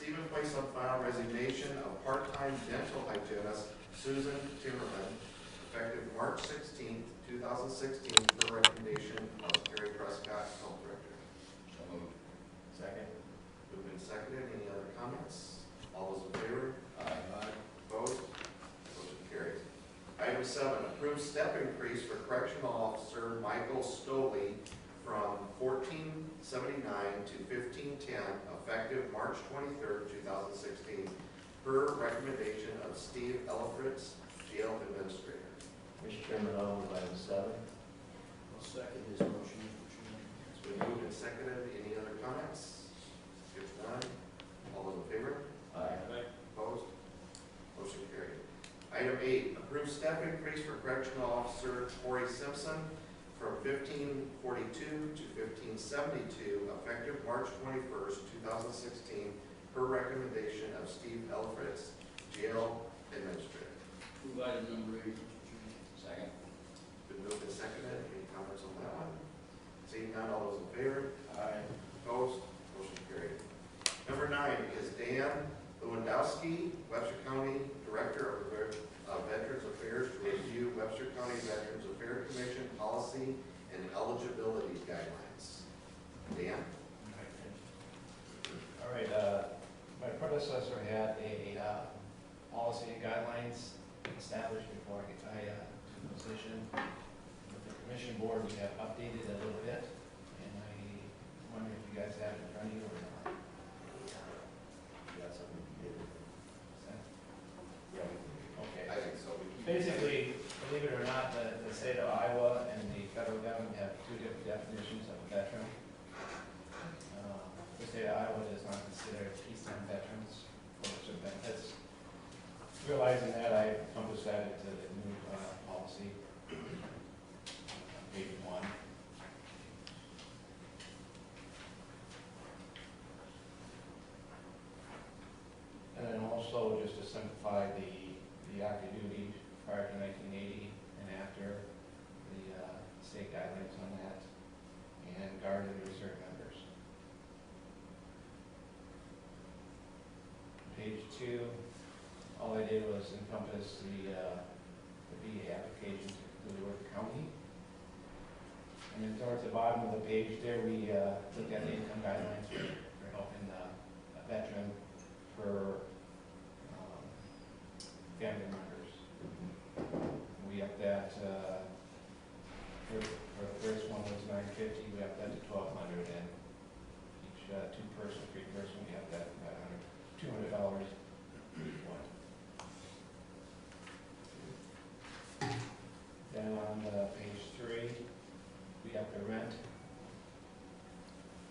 receive and place on file resignation of part-time dental hygienist Susan Timmerman, effective March 16, 2016, per recommendation of Gary Prescott, Health Director. So moved. Second. Moved and seconded. Any other comments? All those in favor? Aye. Opposed? Motion carries. Item 7, approve step increase for correctional officer Michael Stoley from $14.79 to $15.10, effective March 23, 2016, per recommendation of Steve Elfritz, Jail Administrator. Mr. Chairman, I'll move item 7. I'll second his motion, Mr. Chairman. It's been moved and seconded. Any other comments? If none, all those in favor? Aye. Opposed? Motion carried. Item 8, approve step increase for correctional officer Corey Simpson from $15.42 to $15.72, effective March 21st, 2016, per recommendation of Steve Elfritz, Jail Administrator. Move item number 8, Mr. Chairman. Second. Been moved and seconded. Any comments on that one? Seeing none, all those in favor? Aye. Opposed? Motion carried. Number 9 is Dan Lewandowski, Webster County Director of Veterans Affairs, to review Webster County Veterans Affairs Commission policy and eligibility guidelines. Dan? All right, my predecessor had a policy and guidelines established before I took the position. With the commission board, we have updated a little bit, and I wonder if you guys have it in front of you or not. You got something to do? Yeah. Okay. I think so. Basically, believe it or not, the state of Iowa and the federal government have two different definitions of a veteran. The state of Iowa does not consider peacetime veterans for certain benefits. Realizing that, I encompassed that into the new policy, page 1. And then also, just to simplify the active duty prior to 1980 and after, the state guidelines on that, and guard and reserve members. Page 2, all I did was encompass the VA application to include Worth County. And then towards the bottom of the page there, we looked at the income guidelines for helping a veteran for family members. We upped that, for the first one was $950, we upped that to $1,200, and each two-person, three-person, we upped that to $200 each one. Then on page 3, we upped the rent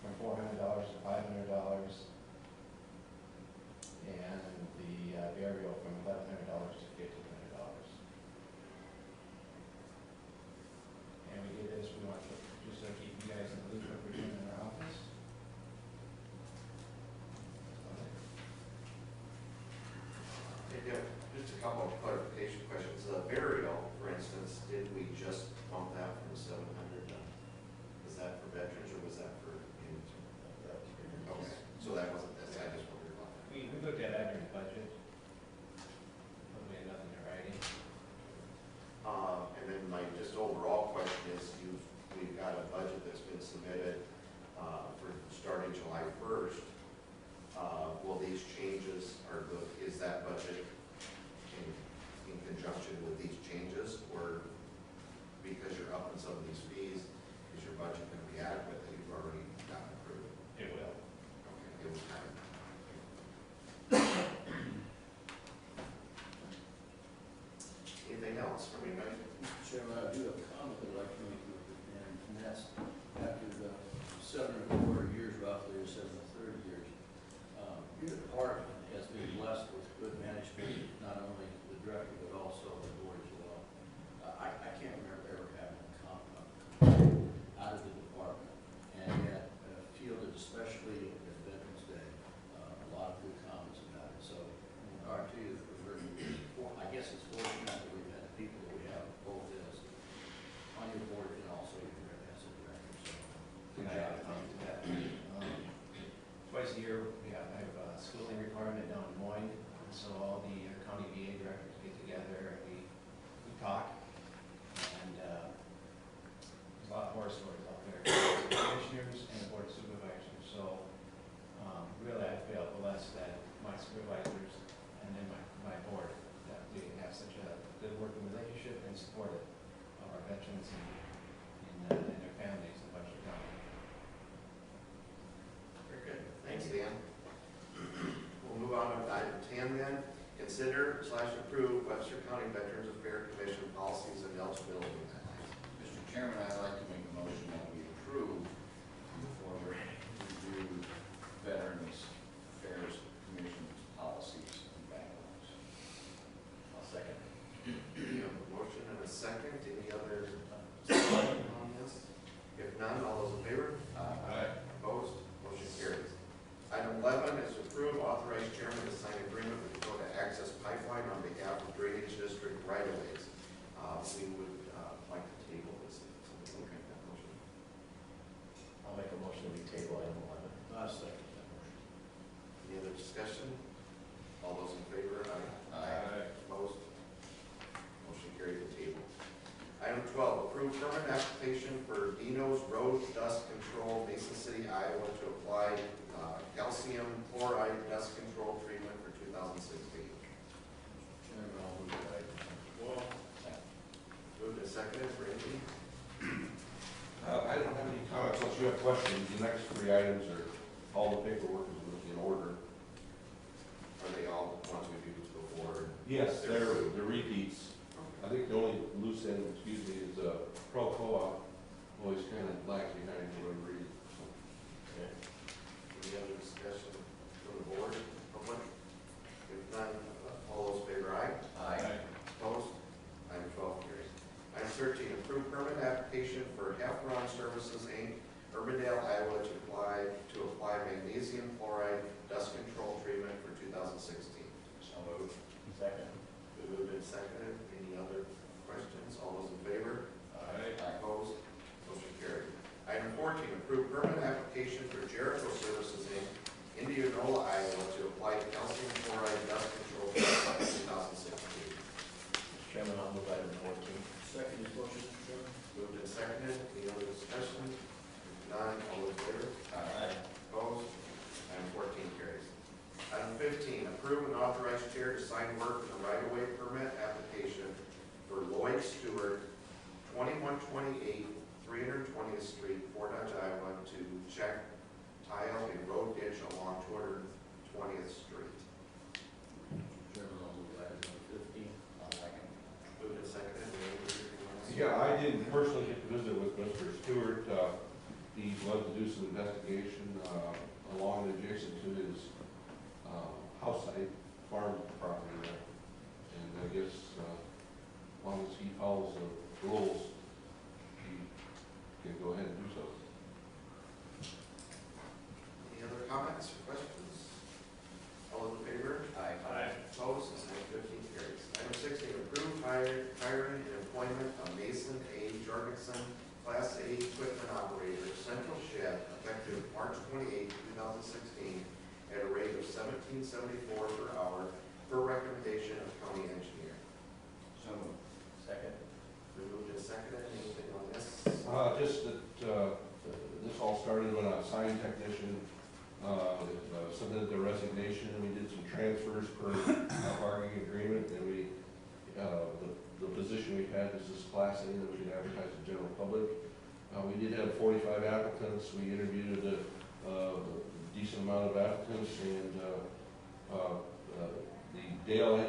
from $400 to $500, and the burial from $1,100 to $1,500. And we did this, we want to just to keep you guys in the loop of what we're doing in our office. Hey, Deb, just a couple of clarification questions. Burial, for instance, did we just bump that from 700 to, was that for veterans or was that for inmates? Okay, so that wasn't this, I just wondered about that. We looked at that in the budget, but we had nothing in writing. And then my just overall question is, we've got a budget that's been submitted for starting July 1st. Will these changes, is that budget in conjunction with these changes, or because you're upping some of these fees, is your budget going to be adequate that you've already gotten approved? It will. Okay, give us time. Anything else from anybody? Mr. Chairman, I do have a comment that I'd like to make with it, and that's after the 7.25 years roughly, or 7.3 years, your department has been blessed with good management, not only the director, but also the board as well. I can't remember ever having a complaint out of the department, and yet fielded, especially at Veterans Day, a lot of good comments about it. So, in regard to you, I guess it's fortunate that we've had the people that we have, both as on your board and also as a director. So, good job. Twice a year, I have schooling requirement down in Moyne. And so all the county VA directors get together and we talk. And there's a lot of horror stories out there. Commissioners and the board of supervisors. So really I feel blessed that my supervisors and then my board, that we have such a good working relationship and supportive of our veterans and their families in Webster County. Very good. Thanks, Dan. We'll move on to item 10 then. Consider/approve Webster County Veterans Affairs Commission policies and eligibility guidelines. Mr. Chairman, I'd like to make a motion that we approve or review Veterans Affairs Commission's policies and guidelines. I'll second. We have a motion and a second. Any other discussion on this? If none, all those in favor? Aye. Opposed? Motion carries. Item 11 is to approve authorized chairman to sign agreement with Dakota Access Pipeline on behalf of Drainage District right-of-ways. We would like to table this. Somebody will make that motion. I'll make a motion to table item 11. I'll second that motion. Any other discussion? All those in favor? Aye. Opposed? Motion carried to table. Item 12, approve permit application for Dino's Road Dust Control, Mason City, Iowa, to apply calcium chloride dust control treatment for 2016. Chairman, I'll move that item. Moved and seconded, Randy? I don't have any comments unless you have questions. The next three items are, all the paperwork is in order. Are they all the ones we've used before? Yes, they're repeats. I think the only loose end, is Pro Co-op, always kind of lag behind for whatever reason. Any other discussion from the board, public? If none, all those in favor, aye? Aye. Opposed? Item 12 carries. Item 13, approve permit application for Heffron Services, Inc., Urbandale, Iowa, to apply magnesium chloride dust control treatment for 2016. So moved. Second. Been moved and seconded. Any other questions? All those in favor? Aye. Opposed? Motion carried. Item 14, approve permit application for Jericho Services, Inc., Indianola, Iowa, to apply calcium chloride dust control treatment for 2016. Mr. Chairman, I'll move item 14. Second is motion, Mr. Chairman. Moved and seconded. Any other discussion? If none, all those in favor? Aye. Opposed? Item 14 carries. Item 15, approve and authorize chair to sign work in the right-of-way permit application for Lloyd Stewart, 2128 320th Street, Fort Dodge, Iowa, to check tile and road ditch along 220th Street. Chairman, I'll move item number 15. I'll second. Moved and seconded. Anything else? Yeah, I didn't personally get to visit with Mr. Stewart. He wanted to do some investigation along adjacent to his house site, farm property there. And I guess as long as he follows the rules, he can go ahead and do so. Any other comments or questions? All those in favor? Aye. Opposed? Item 15 carries. Item 16, approve hiring and employment of Mason A. Jorgensen, Class A equipment operator, central shed, effective March 28, 2016, at a rate of $17.74 per hour, per recommendation of county engineer. So moved. Second. Been moved and seconded. Anything on this? Just that this all started when a sign technician submitted their resignation, and we did some transfers per bargaining agreement, and we, the position we had is this Class A that we could advertise to the general public. We did have 45 applicants. We interviewed a decent amount of applicants, and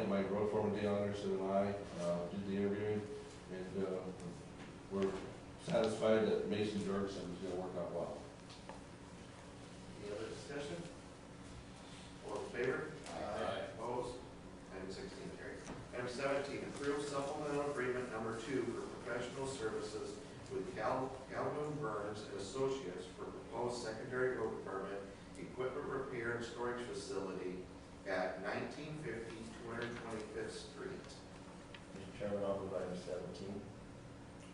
my road foreman Dale Anderson and I did the interviewing, and we're satisfied that Mason Jorgensen is going to work out well. Any other discussion? All in favor? Aye. Opposed? Item 16 carried. Item 17, approve supplemental agreement number 2 for professional services with Calhoun Burns and Associates for proposed secondary road department equipment repair and storage facility at 1950 225th Street. Mr. Chairman, I'll move item 17.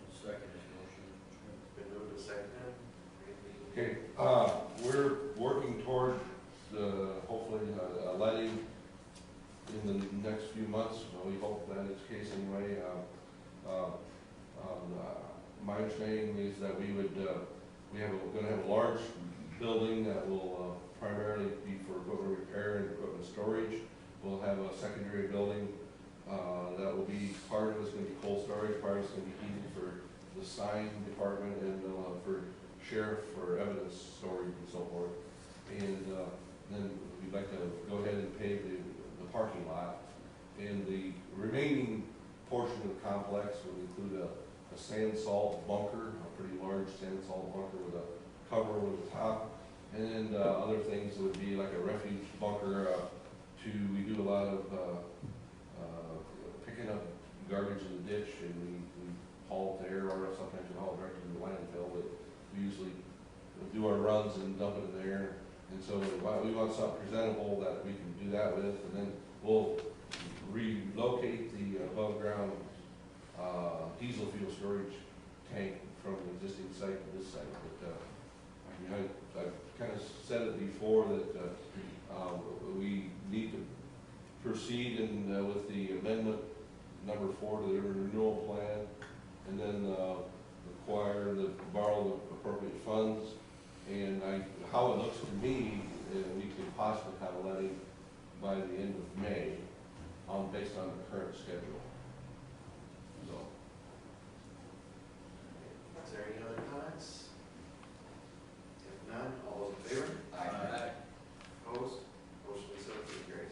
Second is motion, Mr. Chairman. Been moved and seconded. Randy? Okay, we're working toward hopefully next few months. We hope that is the case anyway. My understanding is that we're gonna have a large building that will primarily be for equipment repair and equipment storage. We'll have a secondary building that will be, part of it's gonna be cold storage, part of it's gonna be heated for the sign department and for sheriff for evidence storage and so forth. And then we'd like to go ahead and pave the parking lot. And the remaining portion of the complex would include a sand salt bunker, a pretty large sand salt bunker with a cover over the top. And then other things would be like a refuge bunker we do a lot of picking up garbage in the ditch, and we haul it there, or sometimes we haul it directly to the landfill, but we usually do our runs and dump it in there. And so we want something presentable that we can do that with, and then we'll relocate the above ground diesel fuel storage tank from the existing site to this site. But I've kind of said it before that we need to proceed with the amendment number 4 to the renewal plan, and then borrow the appropriate funds. And how it looks to me, we could possibly have a levy by the end of May, based on the current schedule. So. Is there any other comments? If none, all those in favor? Aye. Opposed? Motion is so carried.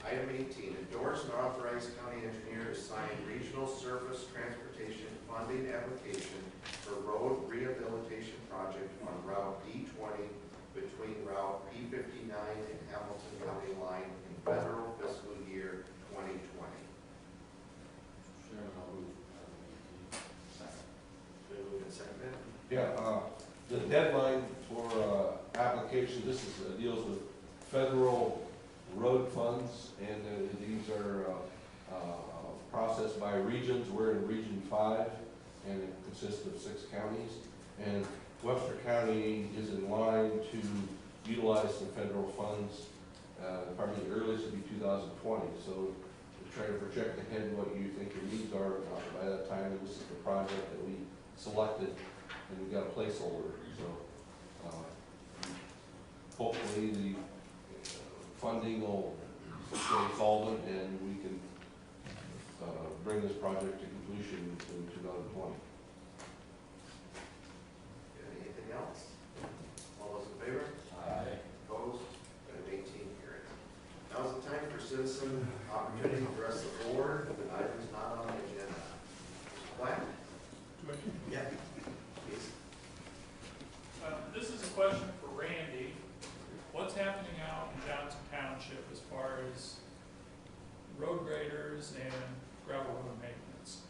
Item 18, endorse and authorize county engineer to sign regional surface transportation funding application for road rehabilitation project on Route D20 between Route P59 and Hamilton County line in federal fiscal year 2020. Chairman, I'll move item 18. Second. Been moved and seconded. Yeah, the deadline for application, this deals with federal road funds, and these are processed by regions. We're in Region 5, and it consists of 6 counties. And Webster County is in line to utilize some federal funds. Probably the earliest would be 2020. So to try to project ahead what you think your needs are by that time, this is the project that we selected, and we've got a placeholder. So hopefully the funding will stay solvent, and we can bring this project to completion in 2020. Anything else? All those in favor? Aye. Opposed? Item 18 carried. Now is the time for citizen opportunity to address the board with items not on the agenda. Mr. Black? Yeah. Please. This is a question for Randy. What's happening out in Johnson Township as far as road graders and gravel road maintenance?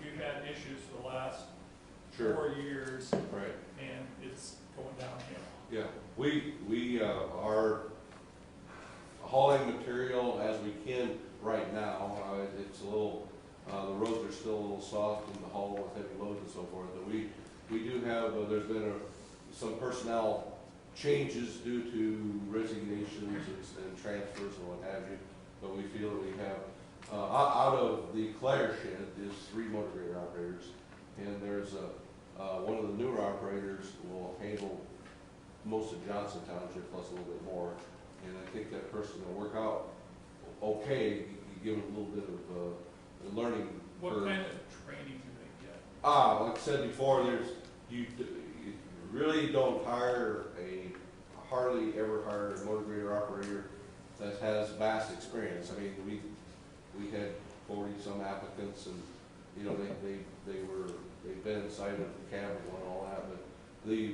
You've had issues for the last 4 years, Right. and it's going downhill. Yeah, we are hauling material as we can right now. It's a little, the roads are still a little soft in the haul with heavy loads and so forth. But we do have, there's been some personnel changes due to resignations and transfers and what have you. But we feel that we have, out of the Clare shed is 3 motor grader operators, and there's one of the newer operators will handle most of Johnson Township plus a little bit more. And I think that person will work out okay. You give them a little bit of learning. What kind of training do they get? Like I said before, you really don't hardly ever hire a motor grader operator that has vast experience. I mean, we had 40 some applicants, and you know they've been inside of the cabin and all that. But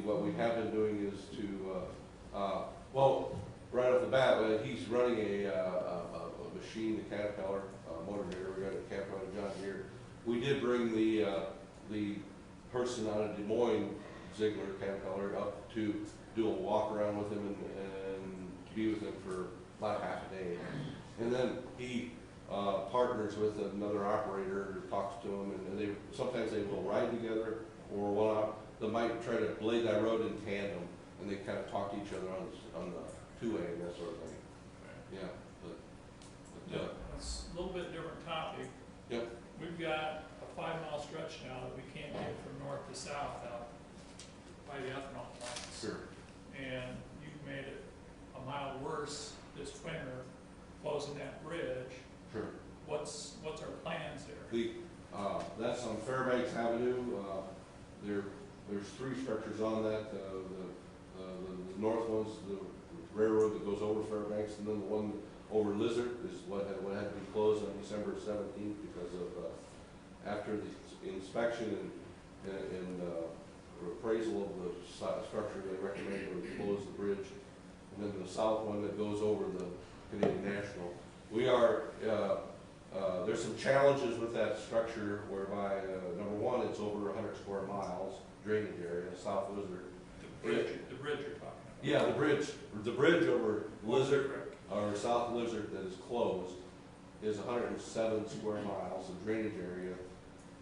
what we have been doing is to right off the bat, he's running a machine, a Caterpillar motor grader. We got a Caterpillar John Deere. We did bring the person out of Des Moines, Ziegler Caterpillar, up to do a walk around with him and be with him for about half a day. And then he partners with another operator, talks to him, and sometimes they will ride together, or they might try to blade that road in tandem, and they kind of talk to each other on the two-way and that sort of thing. Yeah, but Yeah. It's a little bit different topic. Yep. We've got a 5-mile stretch now that we can't get from north to south out by the ethanol plants. Sure. And you've made it a mile worse this winter, closing that bridge. Sure. What's our plans there? The, that's on Fairbanks Avenue. There's 3 structures on that. The north one's the railroad that goes over Fairbanks, and then the one over Lizard is what had to be closed on December 17th because of, after the inspection and appraisal of the structure, they recommended we close the bridge. And then the south one that goes over the Canadian National. We are, there's some challenges with that structure whereby, number one, it's over 100 square miles drainage area, South Lizard. The bridge you're talking about? Yeah, the bridge over Lizard, or South Lizard that is closed is 107 square miles of drainage area.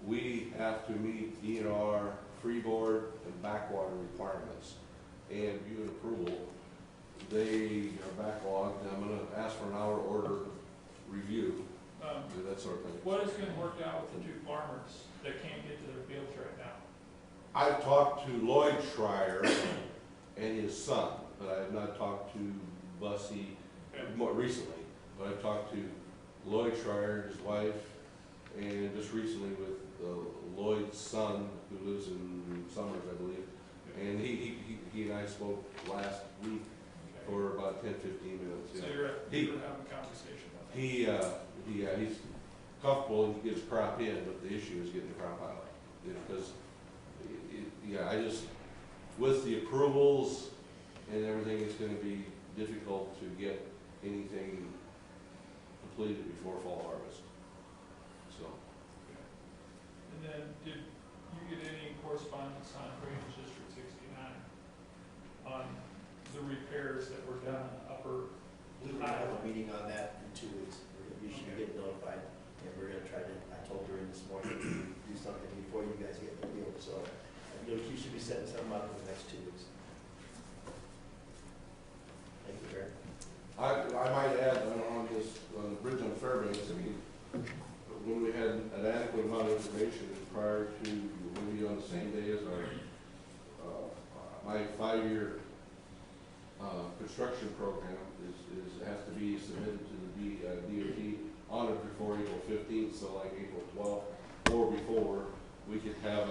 We have to meet DNR, freeboard, and backwater requirements and view and approval. They are backlogged, and I'm gonna ask for an hour order review, do that sort of thing. What has been worked out with the 2 farmers that can't get to their fields right now? I've talked to Lloyd Schreier and his son, but I have not talked to Bussey more recently. But I've talked to Lloyd Schreier, his wife, and just recently with Lloyd's son, who lives in Summers, I believe. And he and I spoke last week for about 10-15 minutes. So Yeah. you're having a conversation about that? He's comfortable and he gets crop in, but the issue is getting the crop out. Because, with the approvals and everything, it's gonna be difficult to get anything completed before fall harvest. So. And then, did you get any correspondence on Drainage District 69 on the repairs that were done in upper? We will have a meeting on that in 2 weeks. You should get notified, and we're gonna try to, I told her this morning, to do something before you guys get the deal, so you should be setting something up in the next 2 weeks. Thank you, Barry. I might add on the bridge on Fairbanks, I mean, when we had an adequate amount of information prior to, maybe on the same day as my 5-year construction program has to be submitted to the DOT on or before April 15th, so like April 12th or before, we could have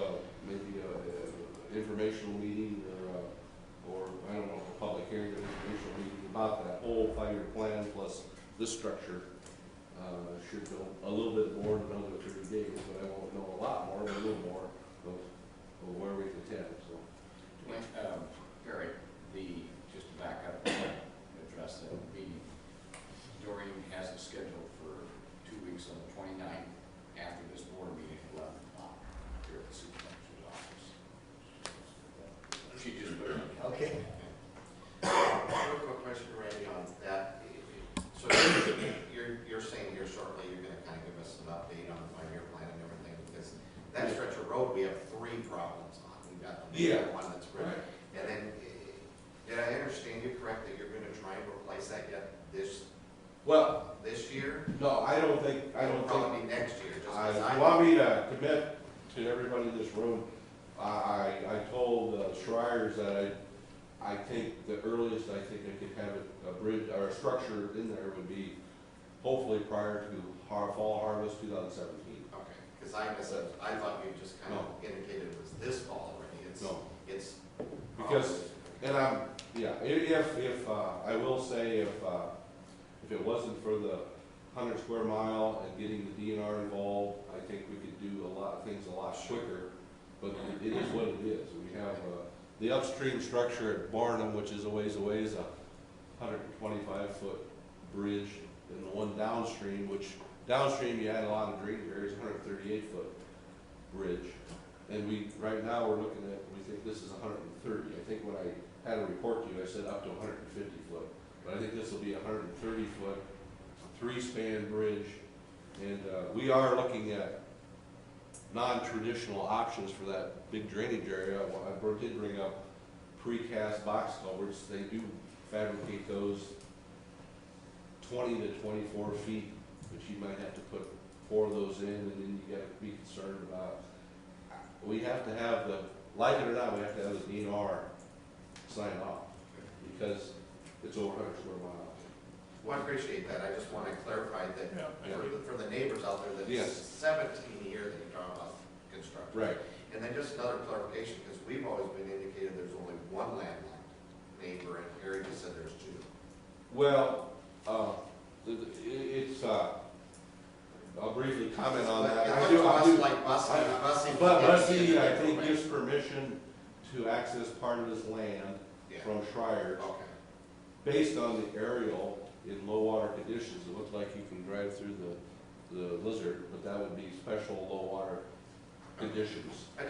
maybe a informational meeting or I don't know, a public hearing or informational meeting about that whole 5-year plan plus this structure. Should go a little bit more than another 30 days, but I won't know a lot more, but a little more of where we can tend. So, Barry, just to back up and address that meeting, Doreen has it scheduled for 2 weeks on the 29th after this board meeting at 11 o'clock here at the supervisor's office. She just put it on. Okay. Real quick question, Randy, on that. So you're saying here shortly, you're gonna kind of give us an update on the 5-year plan and everything, because that stretch of road, we have 3 problems on. We've got the major one that's right. And then, did I understand you correct that you're gonna try and replace that yet this year? No, I don't think. Probably be next year, just as If you want me to commit to everybody in this room, I told Schreiers that I think the earliest I think I could have a bridge or a structure in there would be hopefully prior to fall harvest 2017. Okay, because I thought you just kind of indicated it was this fall already. It's because, and if I will say if it wasn't for the 100 square mile and getting the DNR involved, I think we could do a lot of things a lot quicker. But it is what it is. We have the upstream structure at Barnum, which is a ways away, is a 125-foot bridge, and the one downstream, which downstream you add a lot of drainage areas, 138-foot bridge. And right now we're looking at, we think this is 130. I think when I had a report to you, I said up to 150 foot. But I think this will be a 130-foot, 3-span bridge. And we are looking at non-traditional options for that big drainage area. I did bring up precast box culverts. They do fabricate those 20 to 24 feet but you might have to put 4 of those in, and then you gotta be concerned about, we have to have the, like it or not, we have to have the DNR sign off, because it's over 100 square miles. Well, I appreciate that, I just want to clarify that Yeah, I for agree. the, for the neighbors out there, that Yes. 17 a year that you're talking about construction. Right. And then just another clarification, because we've always been indicated there's only one landlocked neighbor, and Harry just said there's 2. Well, it's, I'll briefly comment on that. It looks to us like Bussey. But Bussey, I think, gives permission to access part of his land Yeah. from Schreier's. Okay, Based on the aerial in low water conditions, it looks like you can drive through the lizard, but that would be special low water conditions. I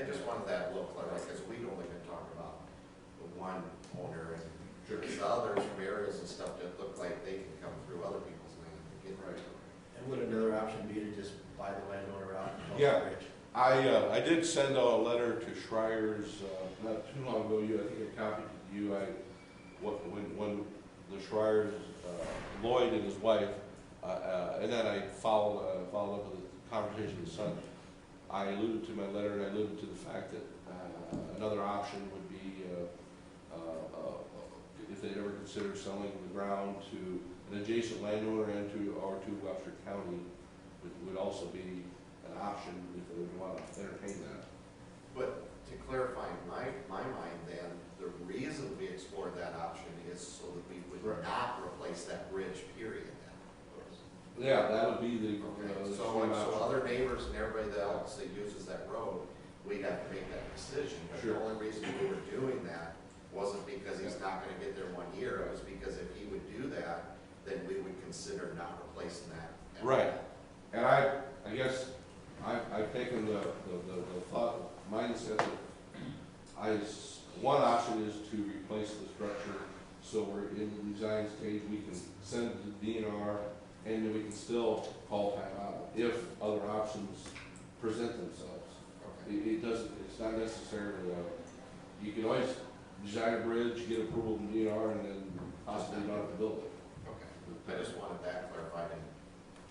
just wanted that a little clear, because we'd only been talking about the one owner, and the others from areas and stuff that look like they can come through other people's land to get right. And would another option be to just buy the landowner out and build Yeah. the bridge? I did send out a letter to Schreier's, not too long ago, I think I copied you, when the Schreiers, Lloyd and his wife, and then I followed up with a conversation with his son. I alluded to my letter, and I alluded to the fact that another option would be, if they'd ever consider selling the ground to an adjacent landowner and or to Webster County, would also be an option if they would want to entertain that. But to clarify in my mind then, the reason we explored that option is so that we would Right. not replace that bridge, period then. Yeah, that would be the, Okay, the so swing option. other neighbors and everybody else that uses that road, we'd have to make that decision. But Sure. the only reason we were doing that wasn't because he's not gonna get there 1 year, it was because if he would do that, then we would consider not replacing that. Right. And I guess I've taken the thought mindset that one option is to replace the structure, so we're in the design stage, we can send it to DNR, and then we can still call time out if other options present themselves. Okay. It doesn't, it's not necessarily, you can always design a bridge, get approval from DNR, and then possibly not have to build it. Okay, I just wanted that clarified.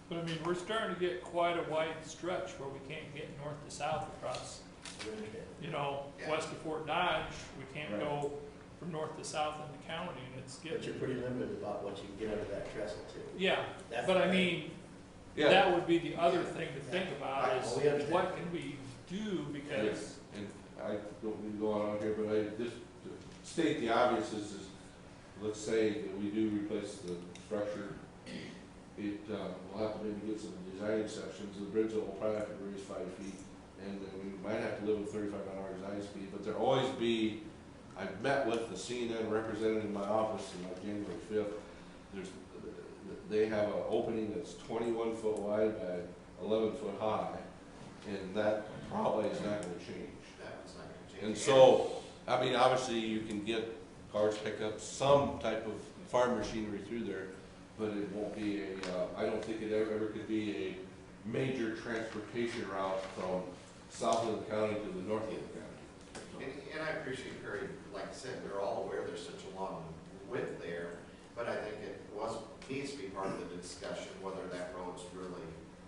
But I mean, we're starting to get quite a wide stretch where we can't get north to south across, We understand. you know, Yeah. west of Fort Dodge. We can't Right. go from north to south in the county, and it's But you're getting, pretty limited about what you can get under that trestle too. yeah. That's But I the thing. mean, Yeah, that would be the other thing to think about Right, is well, we understand. what can we do, because, and I don't mean to go on here, but I just, to state the obvious is, let's say that we do replace the structure, we'll have to maybe get some design exceptions, the bridge will probably have to raise 5 feet, and then we might have to live with 35-mile-an-hour design speed, but there'll always be, I've met with the CNN representative in my office on January 5th, they have an opening that's 21 foot wide by 11 foot high, and that probably is not gonna change. That was not gonna change. And so, I mean, obviously, you can get cars, pick up some type of farm machinery through there, but it won't be I don't think it ever could be a major transportation route from south of the county to the north of the county. And I appreciate Perry, like I said, we're all aware there's such a long width there, but I think it needs to be part of the discussion whether that road's really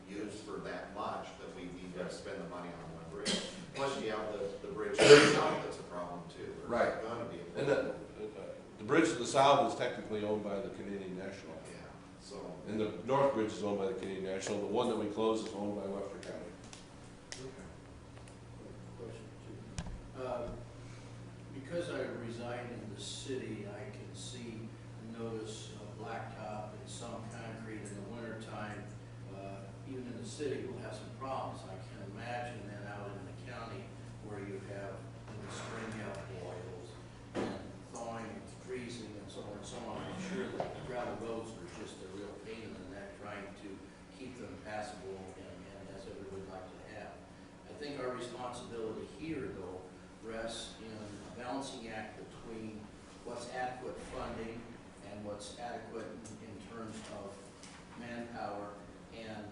used for that much, that we need to spend the money on one bridge. Plus, you have the bridge to the south that's a problem too. There's Right. Gonna be. And the bridge to the south is technically owned by the Canadian National, Yeah, so. and the north bridge is owned by the Canadian National, the one that we closed is owned by Webster County. Question two. Because I reside in the city, I can see, notice blacktop and some concrete in the wintertime. Even in the city, we'll have some problems. I can imagine then out in the county where you have in the spring, you have boils and thawing and freezing and so on and so on. I'm sure that the gravel roads are just a real pain in the neck trying to keep them passable and as everybody would like to have. I think our responsibility here, though, rests in a balancing act between what's adequate funding and what's adequate in terms of manpower and,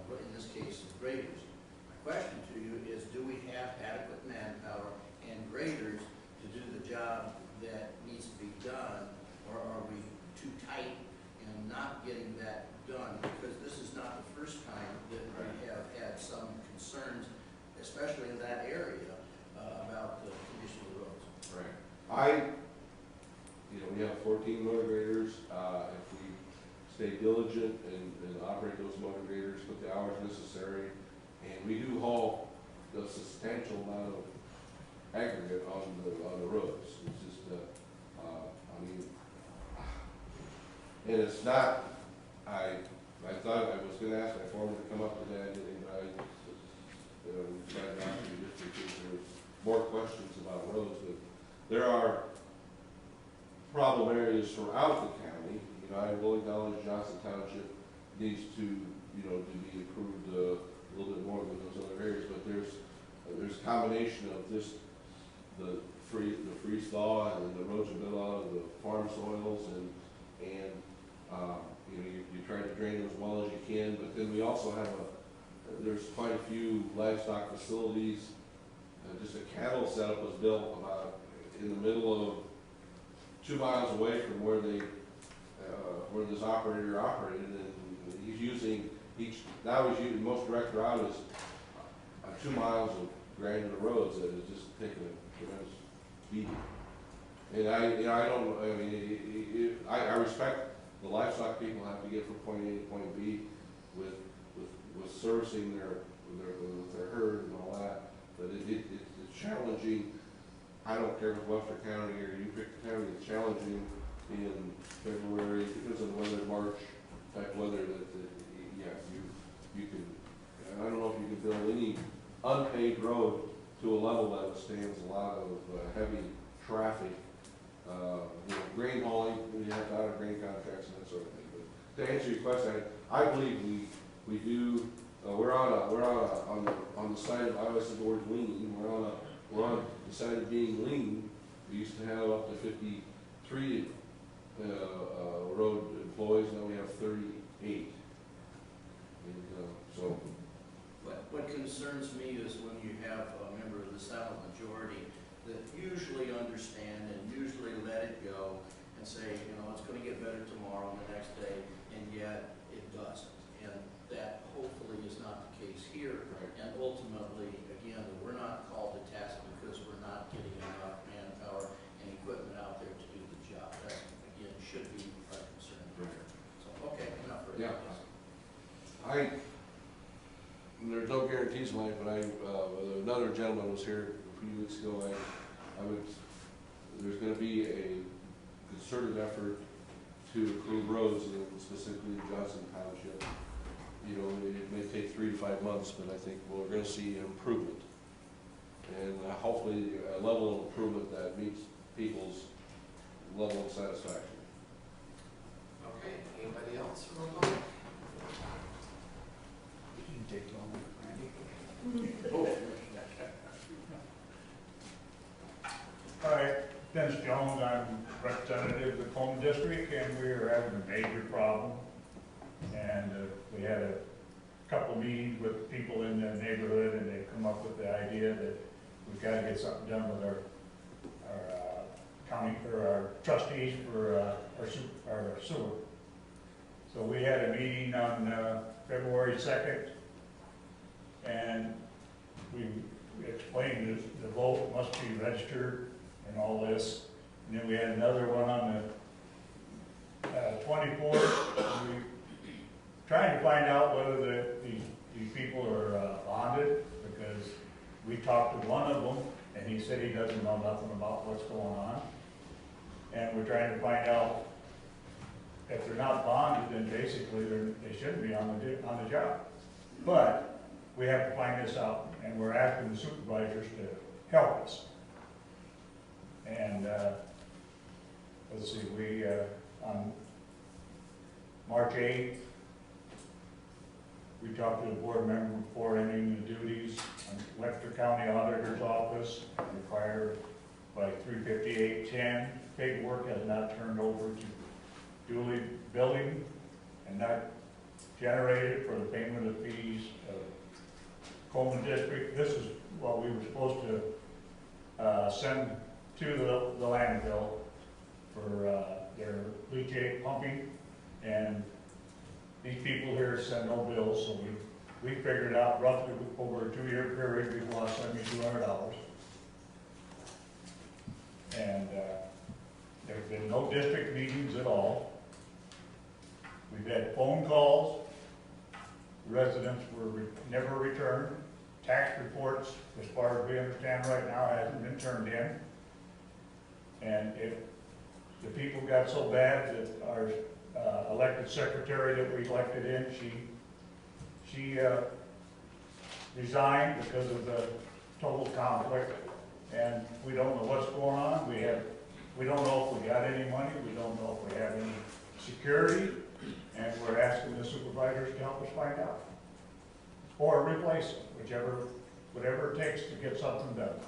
in this case, graders. My question to you is, do we have adequate manpower and graders to do the job that needs to be done, or are we too tight and not getting that done? Because especially in that area, about the condition of the roads. Right. We have 14 motor graders. If we stay diligent and operate those motor graders, put the hours necessary, and we do haul a substantial amount of aggregate on the roads. It's just, and it's not, I thought I was gonna ask my foreman to come up with that, and I decided not to, just because there's more questions about roads, but there are problem areas throughout the county. I will acknowledge Johnson Township needs to, to be improved a little bit more than those other areas, but there's a combination of just the freeze thaw and the erosion build out of the farm soils, and you try to drain them as well as you can, but then we also have there's quite a few livestock facilities. Just a cattle setup was built about in the middle of 2 miles away from where where this operator operated, and he's using most direct route is 2 miles of granular roads that is just taking a tremendous beating. And I respect the livestock people have to get from point A to point B with servicing their herd and all that, but it's challenging. I don't care if Webster County or you pick the county, it's challenging in February because of the weather, March type weather that you can, I don't know if you can build any unpaved road to a level that withstands a lot of heavy traffic. Grain hauling, we have out of grain contracts and that sort of thing. But to answer your question, I believe we do. We're on the side of, I always say the word lean. We're on the side of being lean. We used to have up to 53 road employees. Now we have 38. And What concerns me is when you have a member of the silent majority that usually understand and usually let it go and say, it's going to get better tomorrow and the next day, and yet it doesn't. And that hopefully is not the case here. Right. And ultimately, again, we're not called to task because we're not getting enough manpower and equipment out there to do the job. That, again, should be our concern here. So, okay, enough for yeah, there's no guarantees in life, but another gentleman was here a few weeks ago. There's going to be a concerted effort to improve roads, specifically in Johnson Township. It may take 3 to 5 months, but I think we're going to see improvement, and hopefully a level of improvement that meets people's level of satisfaction. Okay, anybody else from the public? Take long, Randy. Hi, Dennis Jones, I'm representative of the Coleman District, and we are having a major problem. And we had a couple meetings with people in the neighborhood, and they come up with the idea that we've got to get something done with our county, or our trustees for our sewer. So we had a meeting on February 2nd, and we explained that the vote must be registered and all this. And then we had another one on the 24th. We trying to find out whether these people are bonded, because we talked to one of them and he said he doesn't know nothing about what's going on. And we're trying to find out if they're not bonded, then basically they shouldn't be on the job. But we have to find this out, and we're asking the supervisors to help us. And let's see, we on March 8th, we talked to the board member before ending the duties on Webster County Auditor's Office, required by 35810. Paperwork has not turned over to Dooley Building and not generated for the payment of fees of Coleman District. This is what we were supposed to send to the landfill for their leachate pumping, and these people here send no bills, so we we figured out roughly over a 2-year period, we've lost $7,200. And there's been no district meetings at all. We've had phone calls, residents were never returned. Tax reports, as far as we understand right now, hasn't been turned in. And if the people got so bad that our elected secretary that we elected in, she resigned because of the total conflict, and we don't know what's going on. We don't know if we got any money, we don't know if we have any security, and we're asking the supervisors to help us find out. Or replace them, whatever it takes to get something done.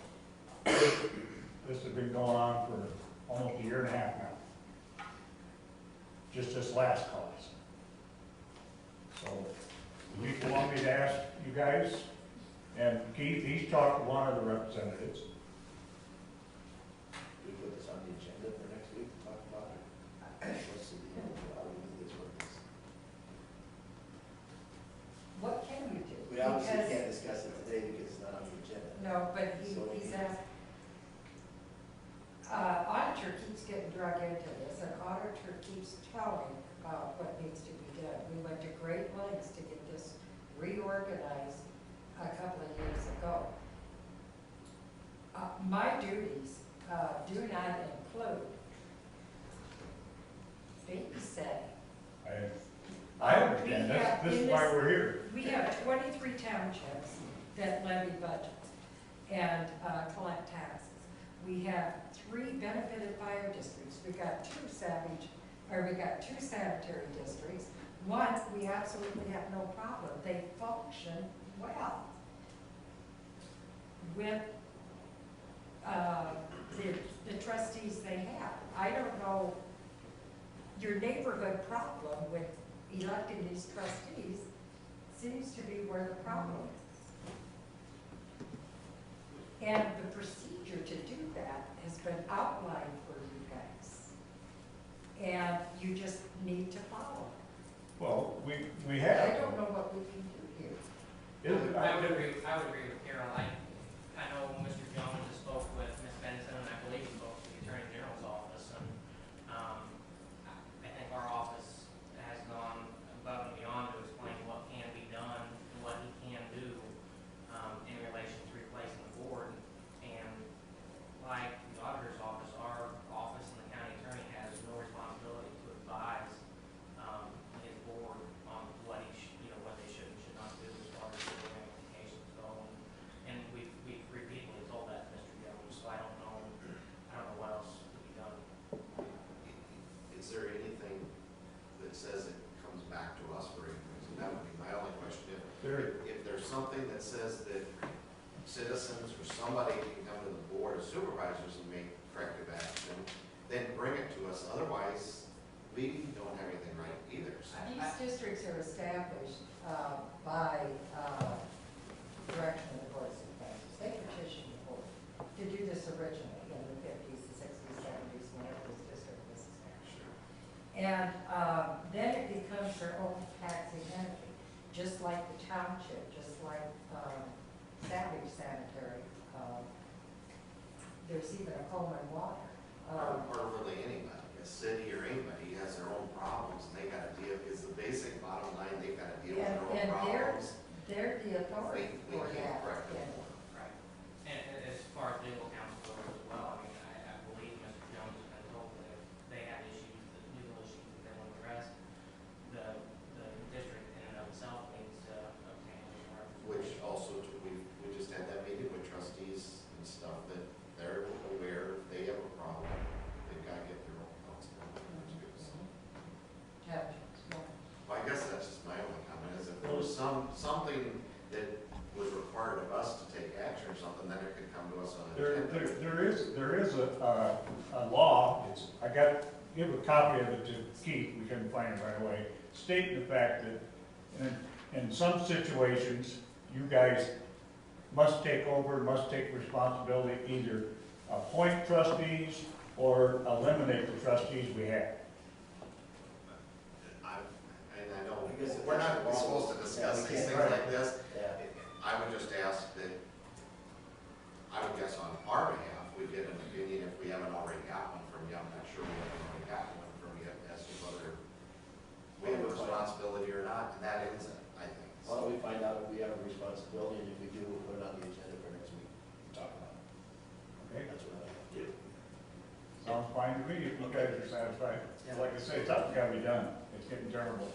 This has been going on for almost a year and a half now. Just this last cause. So, you want me to ask you guys, and Keith, he's talked to one of the representatives. We put this on the agenda for next week, talk about it. What's the deal, how do we do this with this? What can you do? We obviously Because- can't discuss it today because it's not on the agenda. No, but So we he's can- asked, auditor keeps getting drug into this, and auditor keeps telling what needs to be done. We went to great lengths to get this reorganized a couple of years ago. My duties do not include babysitting. I understand, this is why we're here. We have 23 townships that levy budgets and collect taxes. We have 3 benefited fire districts. We got 2 sanitary districts. One, we absolutely have no problem. They function well with the trustees they have. I don't know your neighborhood problem with electing these trustees seems to be where the problem is. And the procedure to do that has been outlined for you guys. And you just need to follow it. Well, we I have. don't know what we can do here. I would agree with Carol. I know Mr. Jones has spoke with Ms. Benson, and I believe he spoke to the Attorney General's office, and I think our office has gone above and beyond to explain what can be done and what he can do in relation to replacing the board. And like the auditor's office, our office and the county attorney has no responsibility to advise his board on what what they should and should not do as far as the ramifications go. And we've repeatedly told that to Mr. Jones, so I don't know what else could be done. Is there anything that says it comes back to us for increase? And that would be my only question. If there's something that says that citizens or somebody can come to the board of supervisors and make corrective action, then bring it to us. Otherwise, we don't have anything right either. So These districts are established by direction of the Board of Supervisors. They petitioned the board to do this originally in the 50s, the 60s, 70s, whenever this district was established. And then it becomes their own taxing entity, just like the township, just like Savage Sanitary. There's even a Coleman Water. or really anybody, a city or anybody has their own problems and they gotta deal, is the basic bottom line, they've gotta deal with their own And problems. they're the authority We for can't that. correct it. Right. And as far as legal counsel goes as well, I mean, I believe Mr. Jones has been told that if they have issues, legal issues that they want to address, the district in and of itself needs to obtain legal representation. Which also, we just had that meeting with trustees and stuff, that they're aware, if they have a problem, they've gotta get their own counsel. Well, I guess that's just my only comment, is if there was something that was required of us to take action or something, then it could come to us on an agenda. There is a law, give a copy of it to Keith, we couldn't find it right away, stating the fact that in some situations, you guys must take over, must take responsibility, either appoint trustees or eliminate the trustees we have. And I know, I guess if we're that's not the law, supposed to discuss yeah, we these can't- things like this, are satisfied. Like I say, something's gotta be done. It's getting terrible.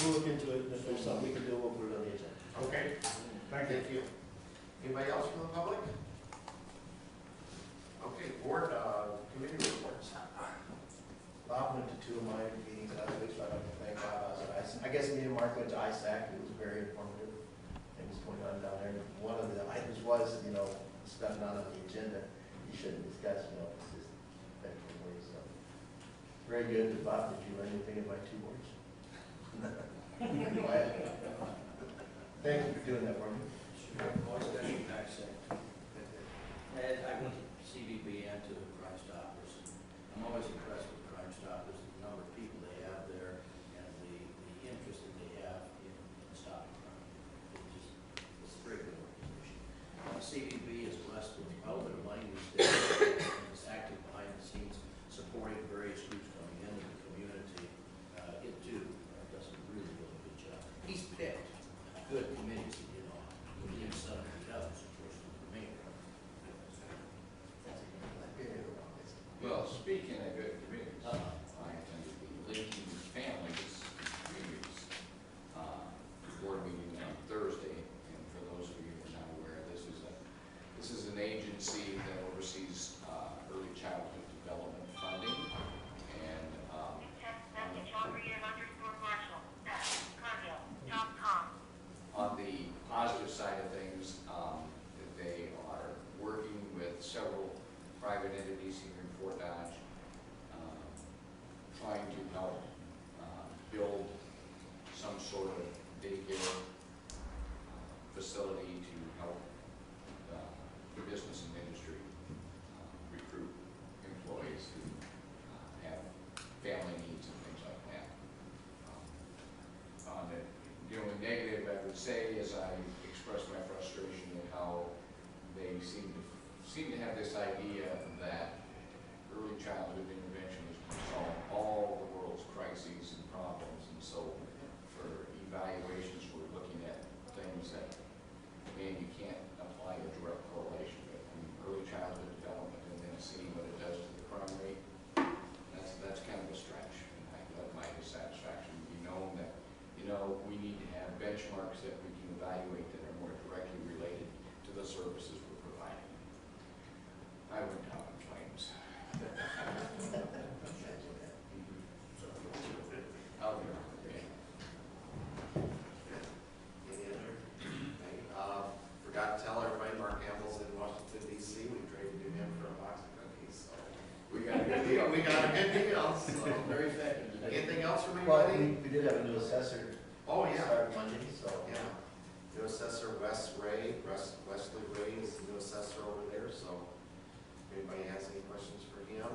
We'll look into it, and if there's something we can do, we'll put it on the agenda. Okay, Thank you. thank you. Anybody else from the public? Okay, board, committee reports. Bob went to 2 of my meetings last week, so I'd like to thank Bob. I guess me and Mark went to ISAC, it was very informative, things going on down there. One of the items was, stuff not on the agenda, you shouldn't discuss, it's just effective ways, so. Very good. Bob, did you learn anything in my 2 words? Quiet. Thank you for doing that for me. Always got your back set. And I went to CVB and to Crime Stoppers. I'm always impressed with Crime Stoppers, the number of people they have there and the interest that they have in stopping crime. It's a very good organization. CVB is blessed with a little bit of money these days and is active behind the scenes supporting various groups coming into the community. It too does a really, really good job. He's picked good committees to get on. He needs some of the others, of course, for me. Well, speaking of good committees, I attended the Lincoln Families Communities board meeting on Thursday. And for those of you who are not aware, this is an agency that oversees early childhood development funding. And on the positive side of things, they are working with several private entities here in Fort Dodge, trying to help build some sort of daycare facility to help the business and industry recruit employees who have family needs and things like that. On the negative, I would say, as I expressed my frustration at how they seem to have this idea that early childhood intervention is going to solve all the world's crises and problems. And so for evaluations, we're looking at things that, man, you can't apply a direct correlation with. I mean, early childhood development and then seeing what it does to the crime rate, that's kind of a stretch. And I let my dissatisfaction be known that, we need to have benchmarks that we can evaluate that are more directly related to the services we're providing. I went down in flames. Out there. Any other? Forgot to tell everybody, Mark Campbell's in Washington DC. We traded him for a box of cookies, so we got a good deal. We got a good deal. So Very effective. anything else from Well, anybody? we did have a new assessor. Oh, yeah. Start Monday, so. Yeah. New assessor Wesley Ray is the new assessor over there. So if anybody has any questions for him,